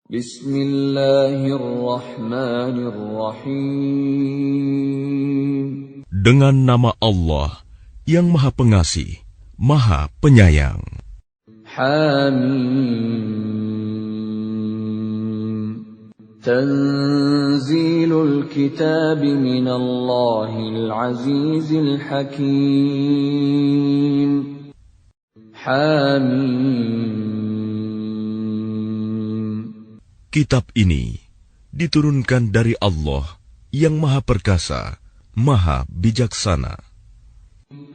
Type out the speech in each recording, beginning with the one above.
Bismillahirrahmanirrahim. Dengan nama Allah yang Maha Pengasih, Maha Penyayang. Hamim. Tanzilul kitab minallahil azizil hakim. Hamim. Kitab ini diturunkan dari Allah yang Maha Perkasa, Maha Bijaksana.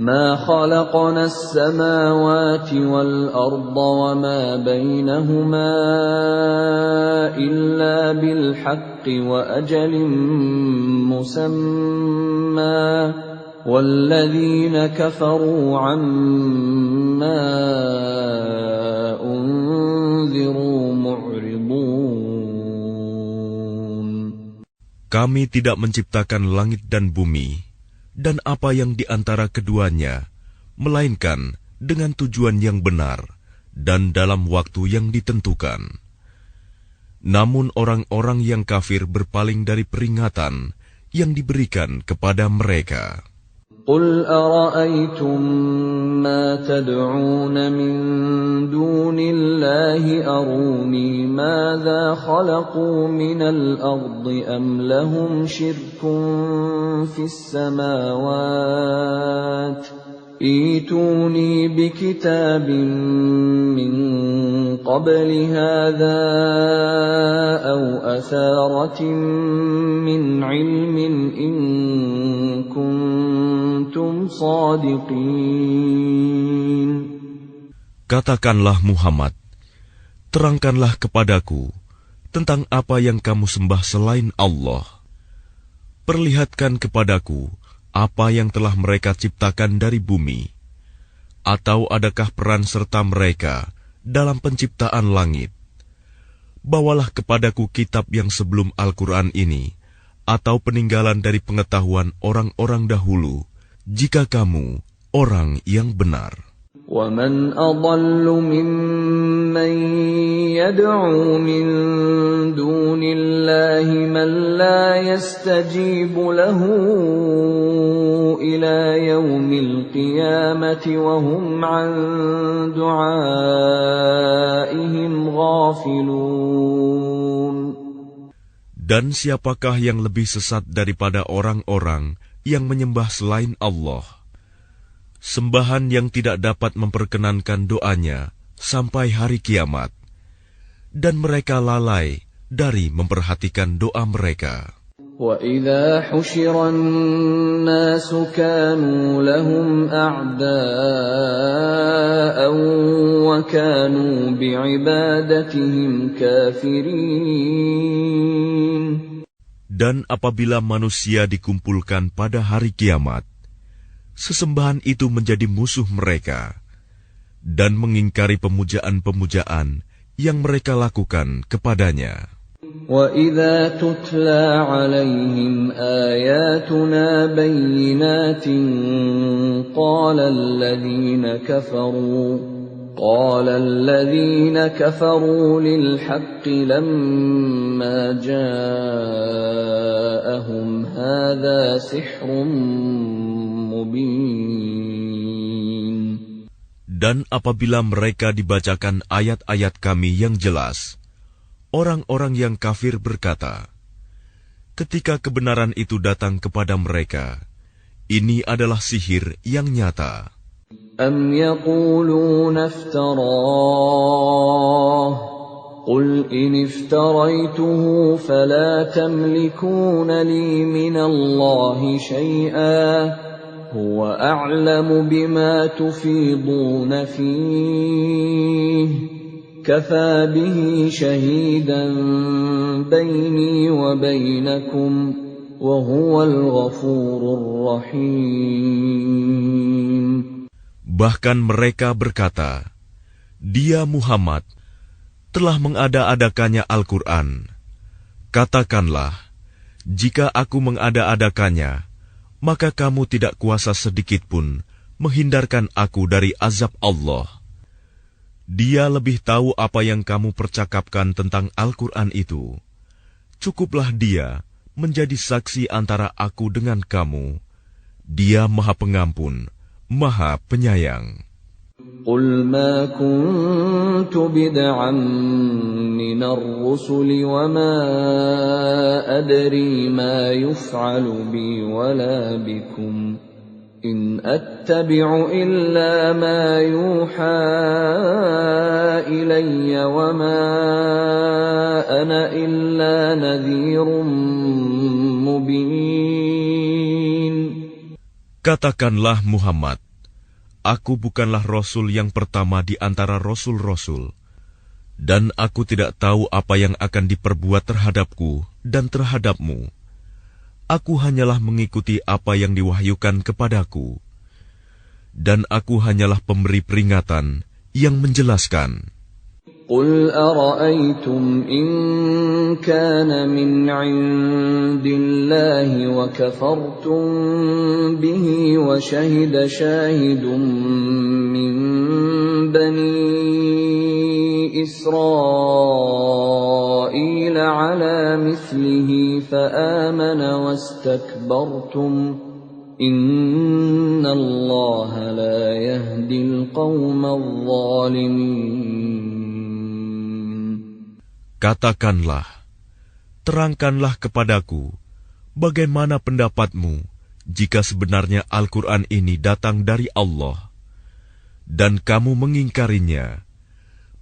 Ma khalaqna as-samawati wal-arda wa ma bainahuma illa bil haqqi wa ajalin musamma walladzina kafaru amma unziru mu'ridun. Kami tidak menciptakan langit dan bumi dan apa yang di antara keduanya, melainkan dengan tujuan yang benar dan dalam waktu yang ditentukan. Namun orang-orang yang kafir berpaling dari peringatan yang diberikan kepada mereka. Qul ara'aytum ma tad'un min dunillahi aruni madza khalaqu minal ardi am lahum syirkun fis samawati ituni bikitabin min qabli hadza aw atharatin min ilmin in kuntum shadiqin. Katakanlah Muhammad, terangkanlah kepadaku tentang apa yang kamu sembah selain Allah. Perlihatkan kepadaku apa yang telah mereka ciptakan dari bumi, atau adakah peran serta mereka dalam penciptaan langit? Bawalah kepadaku kitab yang sebelum Al-Quran ini, atau peninggalan dari pengetahuan orang-orang dahulu, jika kamu orang yang benar. وَمَنْ أَضَلُّ مِمَّنْ يَدْعُو مِنْ دُونِ اللَّهِ مَنْ لَا يَسْتَجِيبُ لَهُ إِلَى يَوْمِ الْقِيَامَةِ وَهُمْ عَنْ دُعَائِهِمْ غَافِلُونَ. Dan siapakah yang lebih sesat daripada orang-orang yang menyembah selain Allah? Sembahan yang tidak dapat memperkenankan doanya sampai hari kiamat, dan mereka lalai dari memperhatikan doa mereka. وَإِذَا حُشِرَ النَّاسُ كَانُوا لَهُمْ أَعْدَاءً وَكَانُوا بِعِبَادَتِهِمْ كَافِرِينَ. Dan apabila manusia dikumpulkan pada hari kiamat, sesembahan itu menjadi musuh mereka dan mengingkari pemujaan-pemujaan yang mereka lakukan kepadanya. وَإِذَا تُتْلَى عَلَيْهِمْ آيَاتُنَا بَيِّنَاتٍ قَالَ الَّذِينَ كَفَرُوا لِلْحَقِّ لَمَّا جَاءَهُمْ هَذَا سِحْرٌ مُبِينٌ. Dan apabila mereka dibacakan ayat-ayat kami yang jelas, orang-orang yang kafir berkata, ketika kebenaran itu datang kepada mereka, ini adalah sihir yang nyata. أَمْ يَقُولُونَ افْتَرَاهُ قُلْ إِنِ افْتَرَيْتُهُ فَلَا تَمْلِكُونَ لِي مِنَ اللَّهِ شَيْئًا هُوَ أَعْلَمُ بِمَا تُفِيضُونَ فِيهِ كَفَى بِهِ شَهِيدًا بَيْنِي وَبَيْنَكُمْ وَهُوَ الْغَفُورُ الرَّحِيمُ. Bahkan mereka berkata, dia Muhammad telah mengada-adakannya Al-Quran. Katakanlah, jika aku mengada-adakannya, maka kamu tidak kuasa sedikitpun menghindarkan aku dari azab Allah. Dia lebih tahu apa yang kamu percakapkan tentang Al-Quran itu. Cukuplah dia menjadi saksi antara aku dengan kamu. Dia Maha Pengampun, Maha Penyayang. قل ما كنت بدعا من الرسل وما أدري ما يفعل بي ولا بكم إن أتبع إلا ما يوحى إلي وما أنا إلا نذير مبين. Katakanlah Muhammad, aku bukanlah Rasul yang pertama di antara Rasul-Rasul, dan aku tidak tahu apa yang akan diperbuat terhadapku dan terhadapmu. Aku hanyalah mengikuti apa yang diwahyukan kepadaku, dan aku hanyalah pemberi peringatan yang menjelaskan. قل أرأيتم إن كان من عند الله وكفرتم به وشهد شاهد من بني إسرائيل على مثله فآمن واستكبرتم إن الله لا يهدي القوم الظالمين. Katakanlah, terangkanlah kepadaku, bagaimana pendapatmu jika sebenarnya Al-Quran ini datang dari Allah, dan kamu mengingkarinya,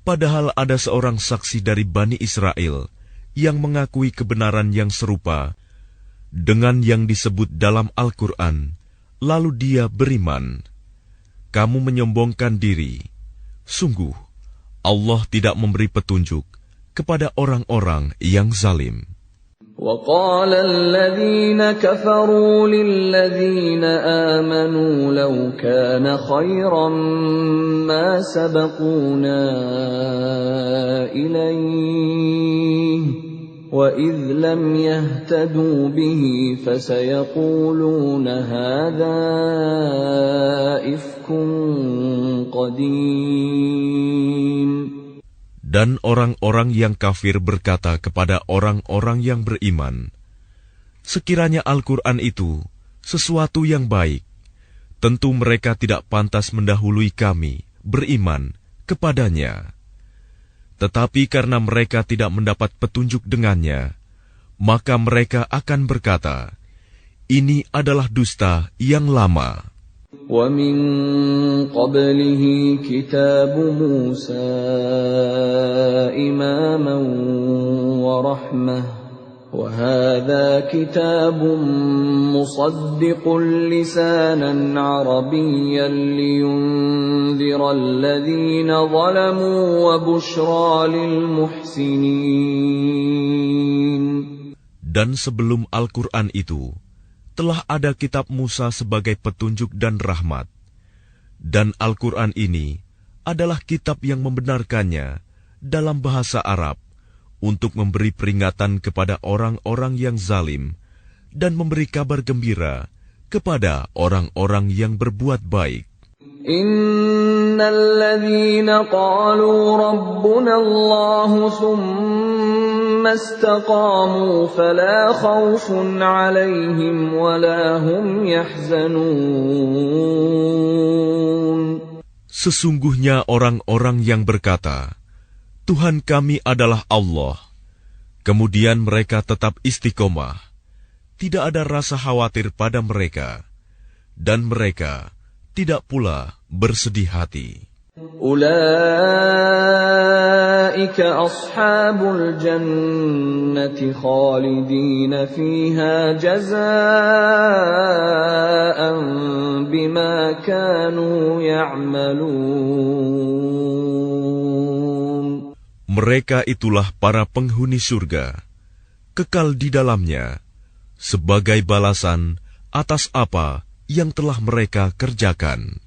padahal ada seorang saksi dari Bani Israel yang mengakui kebenaran yang serupa dengan yang disebut dalam Al-Quran, lalu dia beriman. Kamu menyombongkan diri. Sungguh, Allah tidak memberi petunjuk kepada orang-orang yang zalim. وقال الذين كفروا للذين آمنوا لو كان خيرا ما سبقونا إليه وإذ لم يهتدوا به فسيقولون هذا إفك قديم. Dan orang-orang yang kafir berkata kepada orang-orang yang beriman, sekiranya Al-Quran itu sesuatu yang baik, tentu mereka tidak pantas mendahului kami beriman kepadanya. Tetapi karena mereka tidak mendapat petunjuk dengannya, maka mereka akan berkata, ini adalah dusta yang lama. وَمِن قَبْلِهِ كِتَابُ مُوسَى إِمَامًا وَرَحْمَةً وَهَذَا كِتَابٌ مُصَدِّقٌ لِسَانًا عَرَبِيًّا لِيُنذِرَ الَّذِينَ ظَلَمُوا وَبُشْرَى لِلْمُحْسِنِينَ. Dan sebelum Al-Quran itu, telah ada kitab Musa sebagai petunjuk dan rahmat. Dan Al-Quran ini adalah kitab yang membenarkannya dalam bahasa Arab untuk memberi peringatan kepada orang-orang yang zalim dan memberi kabar gembira kepada orang-orang yang berbuat baik. Innalladzina qalu rabbuna Allahu thumma istaqamu fala khawfun 'alaihim wala hum yahzanun. Sesungguhnya orang-orang yang berkata, Tuhan kami adalah Allah, kemudian mereka tetap istiqomah, tidak ada rasa khawatir pada mereka, dan mereka tidak pula bersedih hati. Ulaika ashabul jannati khalidina fiha jazaa'an bima kanu ya'malun. Mereka itulah para penghuni surga, kekal di dalamnya, sebagai balasan atas apa yang telah mereka kerjakan.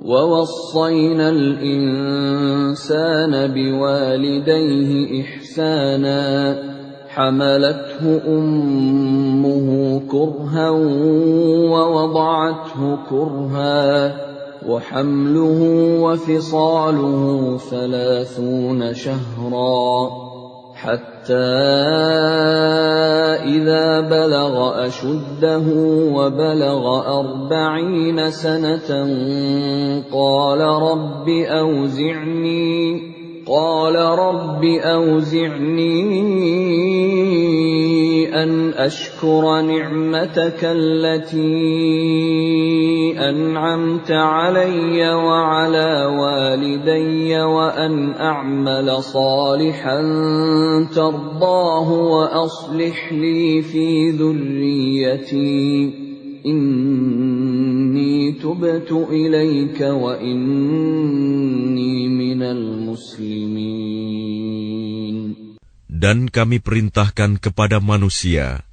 وَوَصَّيْنَا الْإِنسَانَ بِوَالِدَيْهِ إِحْسَانًا حَمَلَتْهُ أُمُّهُ كُرْهًا وَوَضَعَتْهُ كُرْهًا وحمله وفصاله 30 شهرا حتى إذا بلغ أشده وبلغ 40 سنة قال رب أوزعني أن أشكر نعمتك التي أنعمت علي وعلى والدي وأن أعمل صالحا ترضاه وأصلح لي في ذريتي إني تبت إليك وإني من المسلمين. Dan kami perintahkan kepada manusia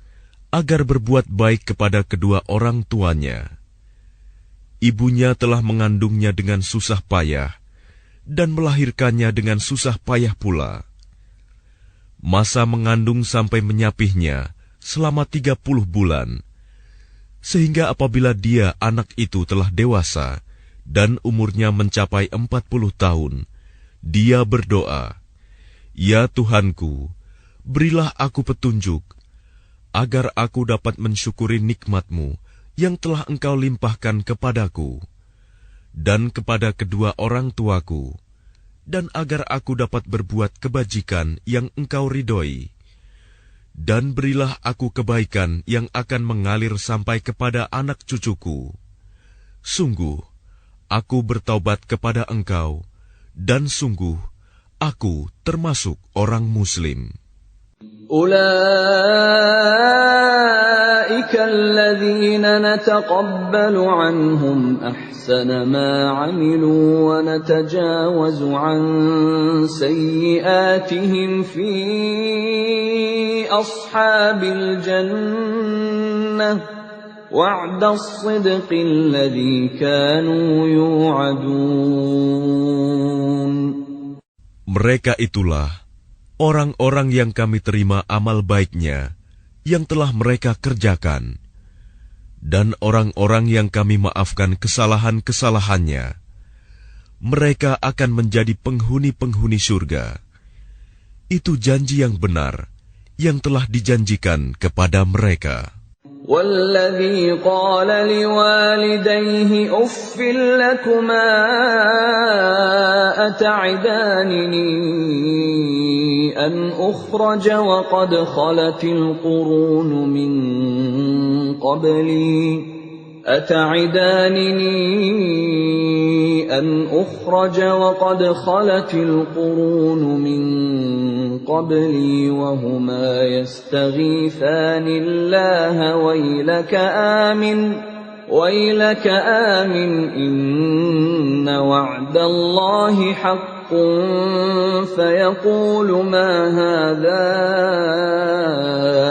agar berbuat baik kepada kedua orang tuanya. Ibunya telah mengandungnya dengan susah payah dan melahirkannya dengan susah payah pula. Masa mengandung sampai menyapihnya selama 30 bulan, sehingga apabila dia anak itu telah dewasa dan umurnya mencapai 40 tahun, dia berdoa, "Ya Tuhanku, berilah aku petunjuk, agar aku dapat mensyukuri nikmat-Mu yang telah Engkau limpahkan kepadaku, dan kepada kedua orang tuaku, dan agar aku dapat berbuat kebajikan yang Engkau ridhoi. Dan berilah aku kebaikan yang akan mengalir sampai kepada anak cucuku. Sungguh, aku bertaubat kepada Engkau, dan sungguh, aku termasuk orang Muslim." أولئك الذين نتقبل عنهم أحسن ما عملوا ونتجاوز عن سيئاتهم في أصحاب الجنة وعد الصدق الذي كانوا يوعدون. Mereka itulah orang-orang yang kami terima amal baiknya yang telah mereka kerjakan, dan orang-orang yang kami maafkan kesalahan-kesalahannya. Mereka akan menjadi penghuni-penghuni surga. Itu janji yang benar yang telah dijanjikan kepada mereka. والذي قال لوالديه أف لكما أتعدانني أن أخرج وقد خلت القرون من قبلي وهما يستغيثان الله ويلك آمن إن وعد الله حق فيقول ما هذا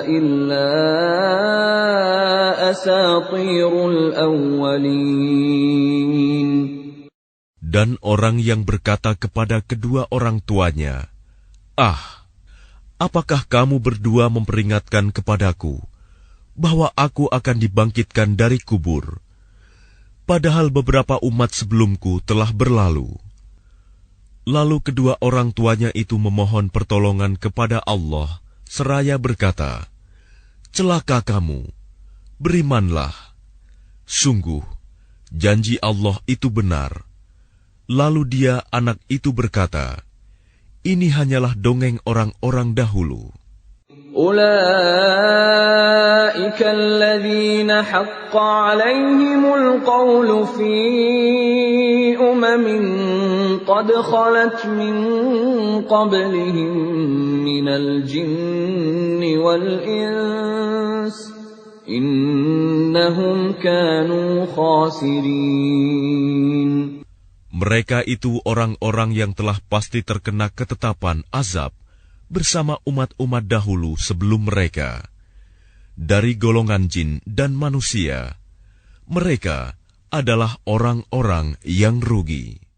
إلا أساطير الأولين. Dan orang yang berkata kepada kedua orang tuanya, "Ah, apakah kamu berdua memperingatkan kepadaku bahwa aku akan dibangkitkan dari kubur, padahal beberapa umat sebelumku telah berlalu?" Lalu kedua orang tuanya itu memohon pertolongan kepada Allah, seraya berkata, "Celaka kamu, berimanlah. Sungguh, janji Allah itu benar." Lalu dia, anak itu berkata, "Ini hanyalah dongeng orang-orang dahulu." أولئك الذين حق عليهم القول في قد خلت من قبلهم من الجن والإنس إنهم كانوا خاسرين. Mereka itu orang-orang yang telah pasti terkena ketetapan azab bersama umat-umat dahulu sebelum mereka. Dari golongan jin dan manusia, mereka adalah orang-orang yang rugi.